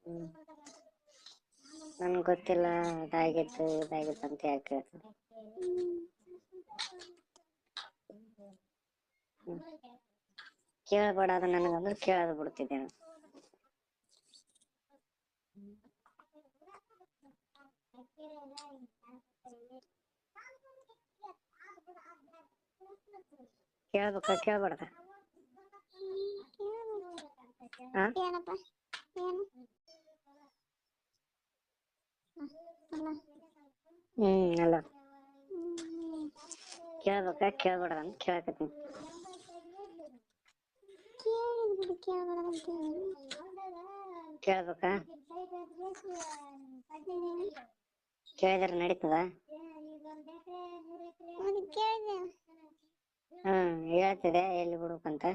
ಹ್ಮ್ ನನ್ಗೆ ಗೊತ್ತಿಲ್ಲ ಇದಾಗಿತ್ತು ಅಂತ ಯಾಕೆ ಹೇಳ್ತೀನಿ. ಕೇಳಬೇಡ ಅದು ನನಗಂದ್ರೆ ಕೇಳದ್ ಬಿಡ್ತಿದ್ದೆ ನಾನು. ಕೇಳ್ಬೇಕ ಕೇಳ್ಬಾರ್ದ? ಏನಪ್ಪ ಏನು ಅಲ್ಲ ಕೇಳ್ಬೇಕ ಕೇಳ್ಬಾರ್ದ ಅಂತ ಕೇಳಕತ್ತೀನಿ. ಕೇಳ್ಬೇಕಾ? ಕೇಳಿದ್ರೆ ನಡೀತದ? ಹೇಳ್ತಿದೆ ಎಲ್ಲಿ ಬಿಡ್ಬೇಕಂತ.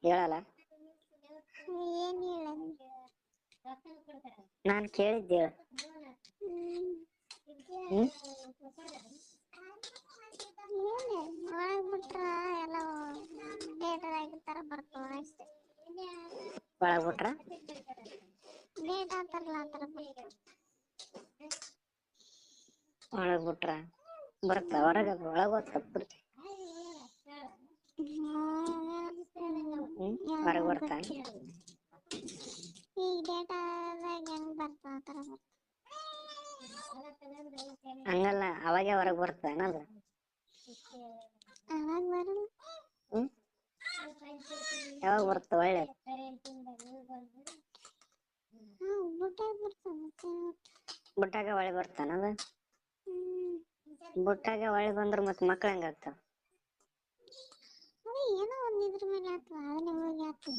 ಹೇಳಲ್ಲ. ಏನ್ ಹೇಳೋದು? ನಾನ್ ಕೇಳಿದ್ದೆ ಹೇಳು. ಒಳಗ್ ಬಿಟ್ರ ಎಲ್ಲ ಡೇಟರ್ ಆಗಿರ್ತಾರ ಬರ್ತವ ಅಷ್ಟೇ. ಒಳಗ್ ಬಿಟ್ರ ಡೇಟ್ ಆತಾರಲ್ಲ ಆತರ ಒಳಗ್ ಬಿಟ್ರ ಬರ್ತ ಹೊರಗ ಒಳಗ ಬಿಡ್ತಿ. ಹೊರಗ್ ಬರ್ತಾ ಈಗ ಡೇಟಾದಾಗ ಹೆಂಗ್ ಬರ್ತಾವ ಆತರ ಬರ್ತಾವ. ಹಂಗಲ್ಲ ಅವಾಗೆ ಹೊರಗ್ ಬರ್ತದ ಏನದು? ಅವಾಗ ಬರಲ್ಲ. ಯಾವಾಗ ಬರ್ತ ಒಳ್ಳೆ? ಬುಟ್ಟಾಗ ಹೊಳಿ ಬರ್ತಾನದ? ಬುಟ್ಟಾಗ ಹೊಳಿ ಬಂದ್ರ ಮತ್ ಮಕ್ಳ ಹೆಂಗ ಆಗ್ತಾವ? ಅದೇ ಏನೋ ಒಂದ್ ಇದ್ರ ಮೇಲೆ ಆಗ್ತದ ಅದನ್ನೇ ಹೋಗಿ ಆಗ್ತದ.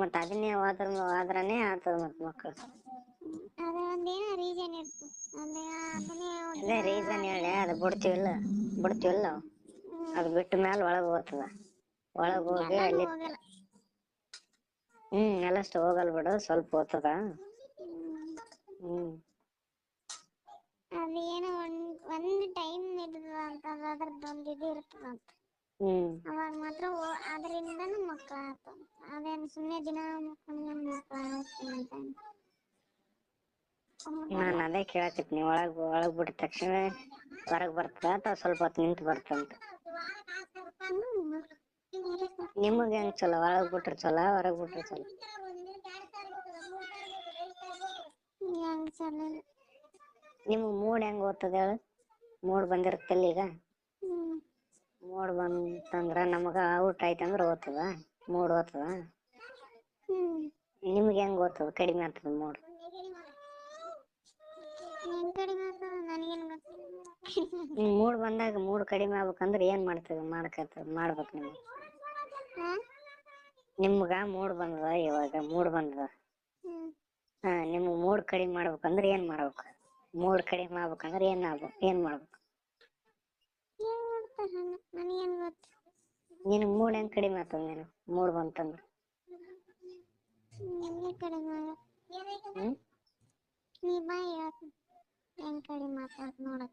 ಮತ್ ಅದನ್ನೇ ಆದ್ರನೇ ಆಗ್ತದ ಮತ್ ಮಕ್ಳು. ಅದ ಒಂದೇನ ರೀಸನ್ ಇರ್ತದ. ಅದೇ ರೀಸನ್ ಹೇಳಿ ಅದು ಬಿಡ್ತಿವಿಲ್ಲ ಅದು ಬಿಟ್ಟ ಮ್ಯಾಲ ಒಳಗ್ ಹೋಗ್ತದ. ಒಳಗ್ ಹೋಗಿ ಎಲ್ಲಾನು ಅಲ್ಲಿ ಹೋಗಲ್ಲ. ಎಲ್ಲಷ್ಟು ಹೋಗಲ್ ಬಿಡು ಸ್ವಲ್ಪ ಹೋಗ್ತದ. ಅದೇನೋ ಒಂದ್ ಟೈಮ್ ಇರ್ತದ ಅಂತ ಅದ್ರದ್ದೊಂದು ಇದು ಇರ್ತದಂತ. ಅವಾಗ ಮಾತ್ರ ಅದರಿಂದನೂ ಮಕ್ಕಳ ಆಗ್ತಾವ. ಅದೇನ್ ಸುಮ್ನೆ ದಿನ ಮುಕ್ಕೊಂಡ್ ಮಕ್ಕಳ ಆಗ್ತಾವ ಅಂತ ನಾನ್ ಅದೇ ಕೇಳಕತ್ನಿ ಒಳಗ್ ಬಿಟ್ಟ ತಕ್ಷಣ ಹೊರಗ್ ಬರ್ತದ ಅಥವಾ ಸ್ವಲ್ಪ ಹೊತ್ತು ನಿಂತು ಬರ್ತಂತ. ನಿಮಗ್ ಹೆಂಗ್ ಚಲೋ ಒಳಗ್ ಬಿಟ್ರ ಚಲೋ ಹೊರಗ್ ಬಿಟ್ರ ಚಲೋ? ಹೆಂಗ್ ಚಲೋ? ನಿಮಗ್ ಮೂಡ್ ಹೆಂಗ್ ಓದ್ತದ ಹೇಳು? ಮೂಡ್ ಬಂದಿರತ್ತಲ್ಲ ಈಗ. ಮೂಡ್ ಬಂತಂದ್ರ ನಮಗ ಔಟ್ ಆಯ್ತಂದ್ರ ಓದ್ತದ ಮೂಡ್ ಓದ್ತದ. ನಿಮ್ಗೆ ಹೆಂಗ್ ಓದ್ತದ ಕಡಿಮೆ ಆಗ್ತದ ಮೂಡ್? ಹೆಂಗ್ ಕಡಿಮೆ ಆಗ್ತದ ನನಗೇನ್ ಗೊತ್ತು? ಮೂಡ್ ಬಂದಾಗ ಮೂಡ್ ಕಡಿಮೆ ಆಗ್ಬೇಕಂದ್ರ ಏನ್ ಮಾಡ್ಬೇಕ್ ನೀವು? ನಿಮ್ಗ ಮೂಡ್ ಬಂದದ ಇವಾಗ ಮೂಡ್ ಬಂದದ. ನಿಮ್ಗ್ ಮೂಡ್ ಕಡಿಮೆ ಮಾಡ್ಬೇಕಂದ್ರ ಏನ್ ಮಾಡ್ಬೇಕು? ಮೂಡ್ ಕಡಿಮೆ ಆಗ್ಬೇಕಂದ್ರ ಏನ್ ಮಾಡ್ಬೇಕು? ನನಗೇನ್ ಗೊತ್ತು? ನಿನ್ ಮೂಡ್ ಹೆಂಗ್ ಕಡಿಮೆ ಆಗ್ತದ ನಿನಗ್ ಮೂಡ್ ಬಂತಂದ್ರ? ಹೆಂಗೆ ಕಡಿಮೆ ಆಗಲ್ಲ. ನೀ ಬಾ ಹೇಳ್ತೀನಿ ಹೆಂಗ್ ಕಡಿಮೆ ಆಗ್ತದ ನೋಡೋಣ.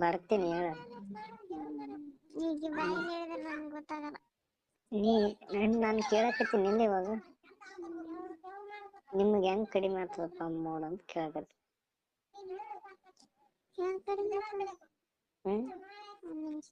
ಬರ್ತೀನಿ ಹೇಳು. ಈಗ ಬಾಯಿಗೆ ಹೇಳಿದ್ರೆ ನಂಗೆ ಗೊತ್ತಾಗಲ್ಲ. ನಾನ್ ಕೇಳಕತ್ತೀನಿ ನಿನ್ನೆ ಇವಾಗ. ನಿಮ್ಗೆ ಹೆಂಗ್ ಕಡಿಮೆ ಆಗ್ತದಪ್ಪ ಮೂಡ್ ಅಂತ ಕೇಳಕತ್ತೀನಿ. ಹೆಂಗ್ ಕಡಿಮೆ ಆಗ್ತದ? ಒಂದ್ ನಿಮಿಷ.